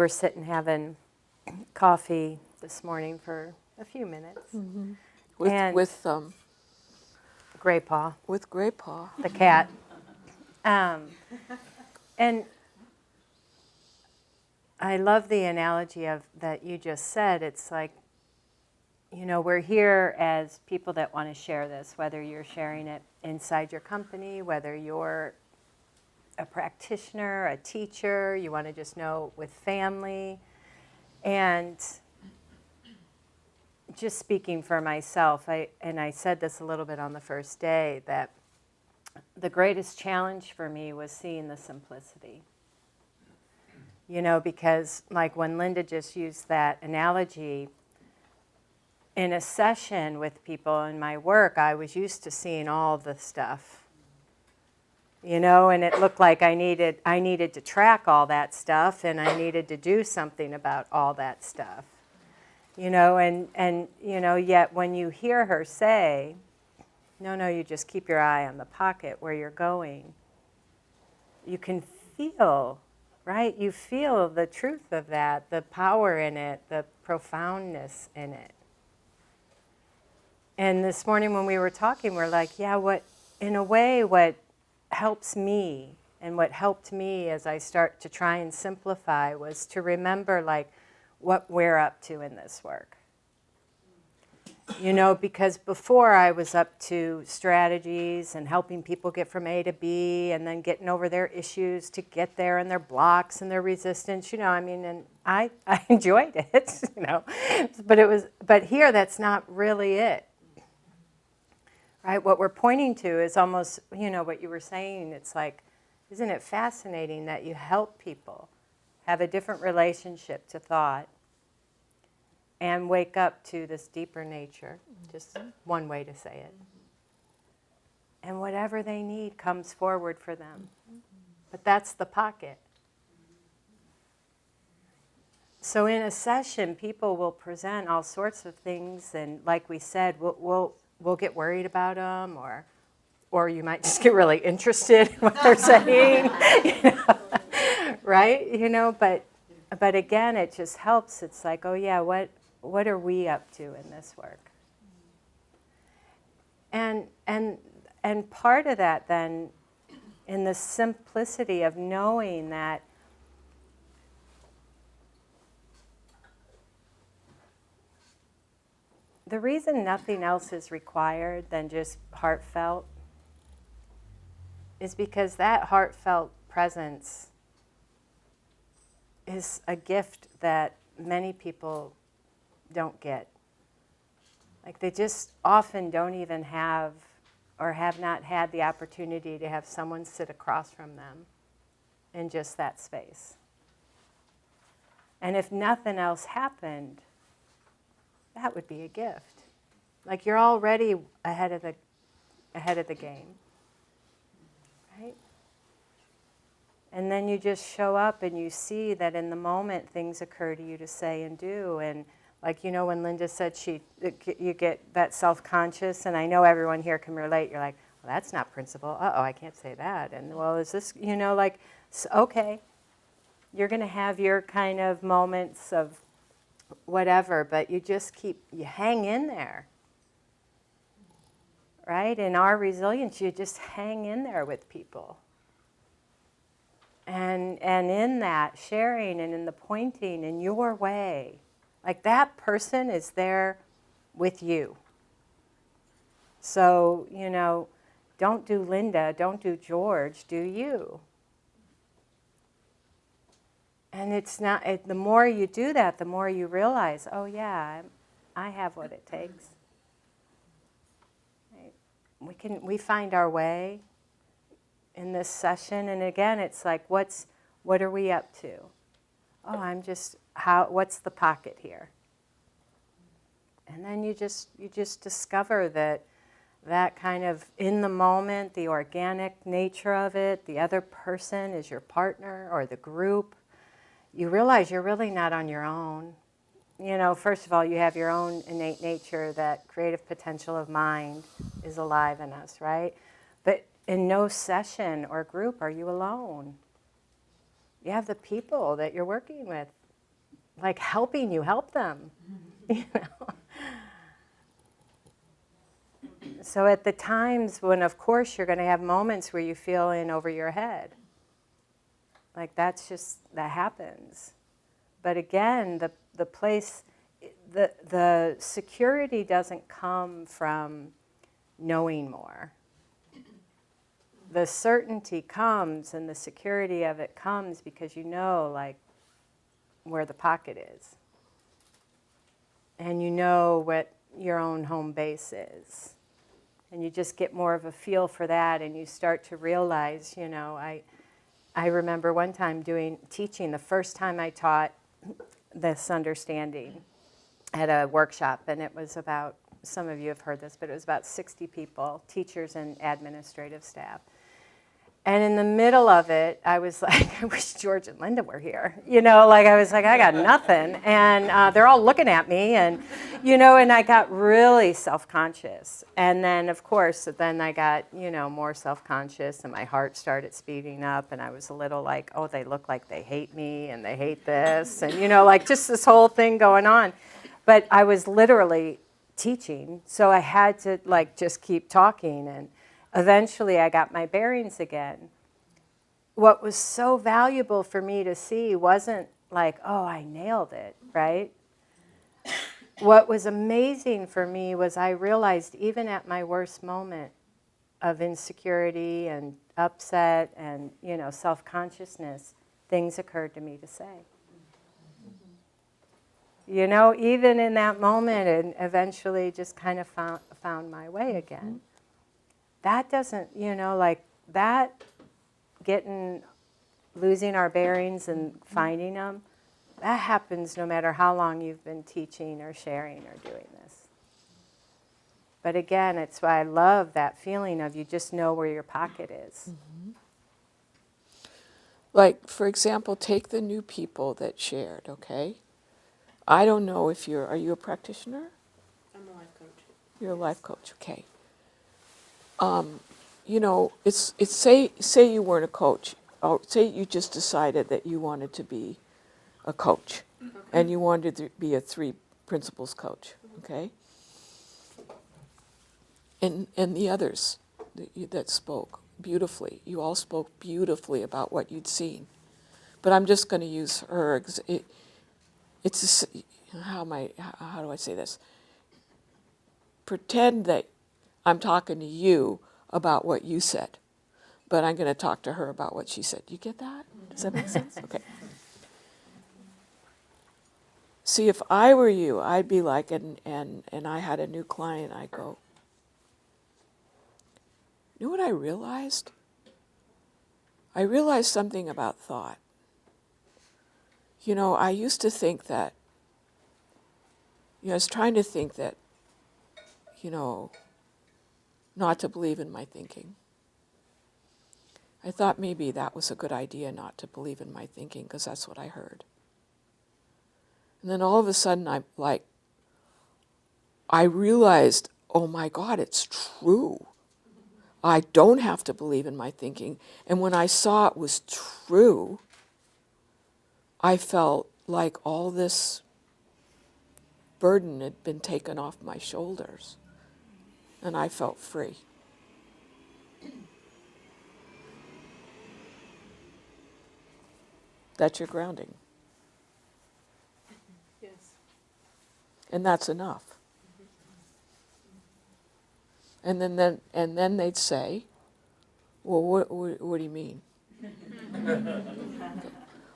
were sitting having coffee this morning for a few minutes. Mm-hmm. And Gray Paw, With Gray Paw. the cat. And I love the analogy of that you just said. It's like, you know, we're here as people that want to share this, whether you're sharing it inside your company, whether you're a practitioner, a teacher, you want to just know with family. And just speaking for myself, I said this a little bit on the first day, that the greatest challenge for me was seeing the simplicity. You know, because like when Linda just used that analogy, in a session with people in my work, I was used to seeing all the stuff. You know, and it looked like I needed to track all that stuff, and I needed to do something about all that stuff. You know, and you know, yet when you hear her say, no, you just keep your eye on the pocket where you're going, you can feel, right? You feel the truth of that, the power in it, the profoundness in it. And this morning when we were talking, we're like, yeah, what helps me and what helped me as I start to try and simplify was to remember like what we're up to in this work. You know, because before I was up to strategies and helping people get from A to B and then getting over their issues to get there and their blocks and their resistance, you know, I mean, and I enjoyed it, you know, but here that's not really it. Right? What we're pointing to is almost, you know, what you were saying. It's like, isn't it fascinating that you help people have a different relationship to thought and wake up to this deeper nature, just one way to say it. And whatever they need comes forward for them. But that's the pocket. So in a session, people will present all sorts of things, and like we said, we'll get worried about them, or you might just get really interested in what they're saying, you know? Right? You know, but again, it just helps. It's like, oh yeah, what are we up to in this work? And part of that then, in the simplicity of knowing that the reason nothing else is required than just heartfelt is because that heartfelt presence is a gift that many people don't get. Like they just often don't even have or have not had the opportunity to have someone sit across from them in just that space. And if nothing else happened, that would be a gift. Like you're already ahead of the game. Right? And then you just show up and you see that in the moment things occur to you to say and do. And like, you know, when Linda said you get that self-conscious, and I know everyone here can relate, you're like, well, that's not principle. Uh-oh, I can't say that. And well, is this, you know, like, okay, you're going to have your kind of moments of whatever, but you just you hang in there. Right? In our resilience, you just hang in there with people. And in that sharing and in the pointing in your way, like that person is there with you. So, you know, don't do Linda, don't do George, do you. And it's not, the more you do that, the more you realize, oh yeah, I have what it takes. Right? We find our way in this session, and again, it's like, what are we up to? Oh, what's the pocket here? And then you just discover that kind of in the moment, the organic nature of it, the other person is your partner or the group. You realize you're really not on your own. You know, first of all, you have your own innate nature, that creative potential of mind is alive in us, right? But in no session or group are you alone. You have the people that you're working with like helping you help them. You know? So at the times when, of course, you're going to have moments where you feel in over your head. Like that happens. But again, the place, the security doesn't come from knowing more. The certainty comes and the security of it comes because you know, like, where the pocket is. And you know what your own home base is. And you just get more of a feel for that, and you start to realize, you know, I remember one time teaching, the first time I taught this understanding at a workshop, and it was about, some of you have heard this, but it was about 60 people, teachers and administrative staff. And in the middle of it, I was like, I wish George and Linda were here. You know, like I was like, I got nothing. And they're all looking at me. And, you know, and I got really self-conscious. And then, of course, then I got, you know, more self-conscious and my heart started speeding up. And I was a little like, oh, they look like they hate me and they hate this. And, you know, like just this whole thing going on. But I was literally teaching. So I had to like just keep talking. And eventually I got my bearings again. What was so valuable for me to see wasn't like, oh, I nailed it, right? What was amazing for me was I realized even at my worst moment of insecurity and upset and, you know, self-consciousness, things occurred to me to say. You know, even in that moment, and eventually just kind of found my way again. That doesn't, you know, like that losing our bearings and finding them, that happens no matter how long you've been teaching or sharing or doing this. But again, it's why I love that feeling of you just know where your pocket is. Mm-hmm. Like, for example, take the new people that shared, okay? I don't know if are you a practitioner? I'm a life coach. You're a life coach, okay. You know, it's say you weren't a coach, or say you just decided that you wanted to be a coach, okay, and you wanted to be a 3 principles coach, okay? And the others that spoke beautifully, you all spoke beautifully about what you'd seen. But I'm just going to use her. It's how do I say this? Pretend that I'm talking to you about what you said, but I'm going to talk to her about what she said. You get that? Does that make sense? Okay. See, if I were you, I'd be like, and I had a new client, I'd go, you know what I realized? I realized something about thought. You know, I used to think that, you know, I was trying to think that, you know, not to believe in my thinking. I thought maybe that was a good idea not to believe in my thinking because that's what I heard. And then all of a sudden I realized, oh my God, it's true. I don't have to believe in my thinking. And when I saw it was true, I felt like all this burden had been taken off my shoulders. And I felt free. That's your grounding. Yes. And that's enough. And then they'd say, well, what do you mean?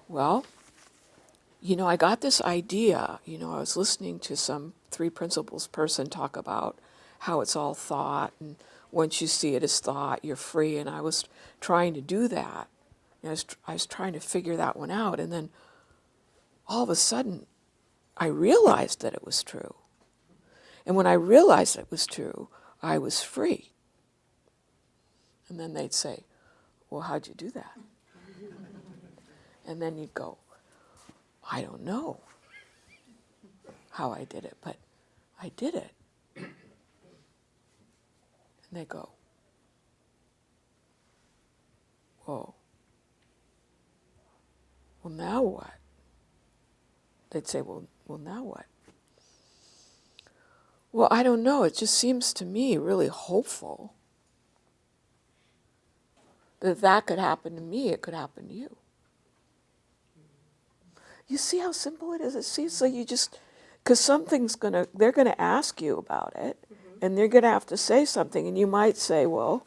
Well, you know, I got this idea. You know, I was listening to some 3 principles person talk about how it's all thought, and once you see it as thought, you're free. And I was trying to do that. You know, I was trying to figure that one out. And then all of a sudden, I realized that it was true. And when I realized it was true, I was free. And then they'd say, well, how'd you do that? And then you'd go, I don't know how I did it, but I did it. And they go, whoa. Well, now what? they'd say, well, now what? Well, I don't know. It just seems to me really hopeful that that could happen to me. It could happen to you. You see how simple it is? It seems like you just, because they're going to ask you about it, and they're going to have to say something, and you might say, well,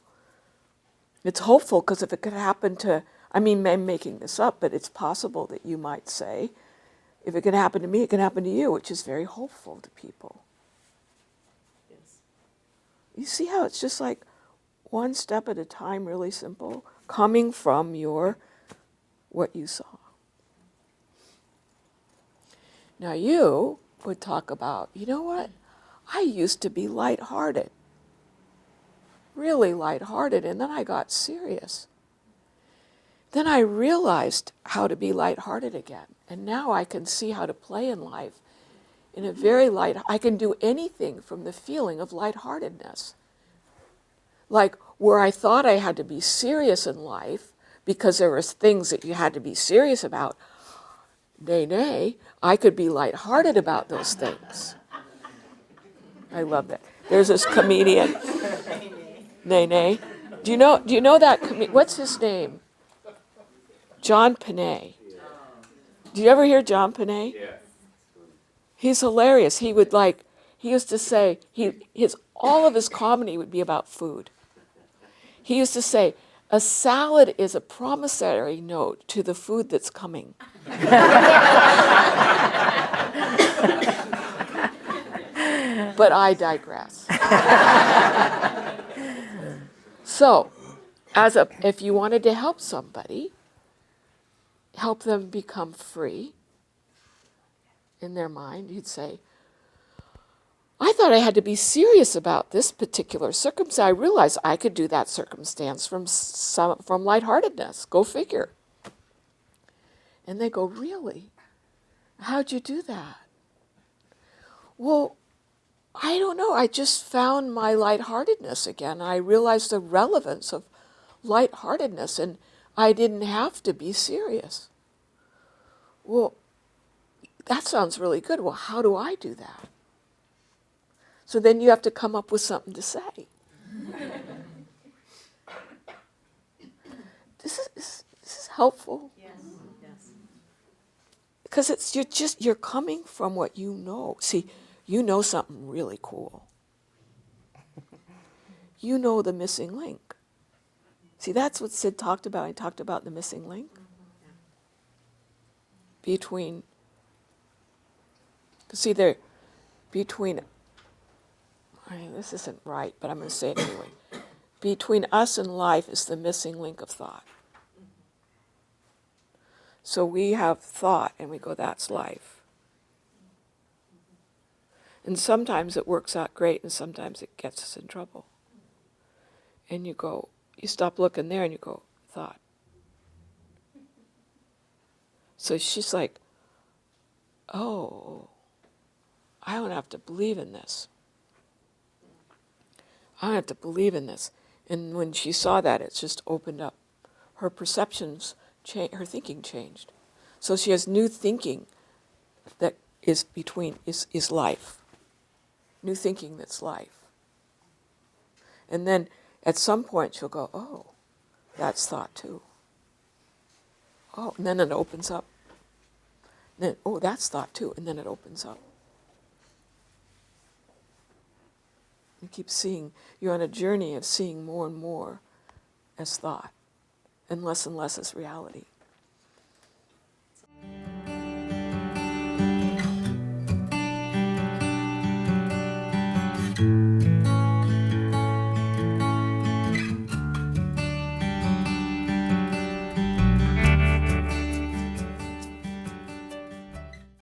it's hopeful because if it could happen to, I mean, I'm making this up, but it's possible that you might say, if it can happen to me, it can happen to you, which is very hopeful to people. Yes. You see how it's just like one step at a time, really simple, coming from what you saw. Now you would talk about, you know what? I used to be lighthearted, really lighthearted, and then I got serious. Then I realized how to be lighthearted again, and now I can see how to play in life in a very I can do anything from the feeling of lightheartedness. Like where I thought I had to be serious in life because there was things that you had to be serious about, nay, I could be lighthearted about those things. I love that. There's this comedian, Nay. Do you know that what's his name? John Panay. Do you ever hear John Panay? Yeah. He's hilarious. He used to say, all of his comedy would be about food. He used to say, a salad is a promissory note to the food that's coming. But I digress. So, if you wanted to help somebody, help them become free in their mind, you'd say, I thought I had to be serious about this particular circumstance. I realized I could do that circumstance from lightheartedness. Go figure. And they go, really? How'd you do that? Well, I don't know. I just found my lightheartedness again. I realized the relevance of lightheartedness, and I didn't have to be serious. Well, that sounds really good. Well, how do I do that? So then you have to come up with something to say. This is helpful. Yes. Yes. Because you're coming from what you know. See, you know something really cool. You know the missing link. See, that's what Sid talked about. He talked about the missing link between this isn't right, but I'm going to say it anyway. Between us and life is the missing link of thought. So we have thought and we go, that's life. And sometimes it works out great and sometimes it gets us in trouble. And you stop looking there and you go, thought. So she's like, oh, I don't have to believe in this. I don't have to believe in this. And when she saw that, it's just opened up. Her perceptions, her thinking changed. So she has new thinking that is life. New thinking that's life. And then at some point she'll go, oh, that's thought too. Oh, and then it opens up. Then, oh, that's thought too. And then it opens up. You keep seeing, you're on a journey of seeing more and more as thought, and less as reality.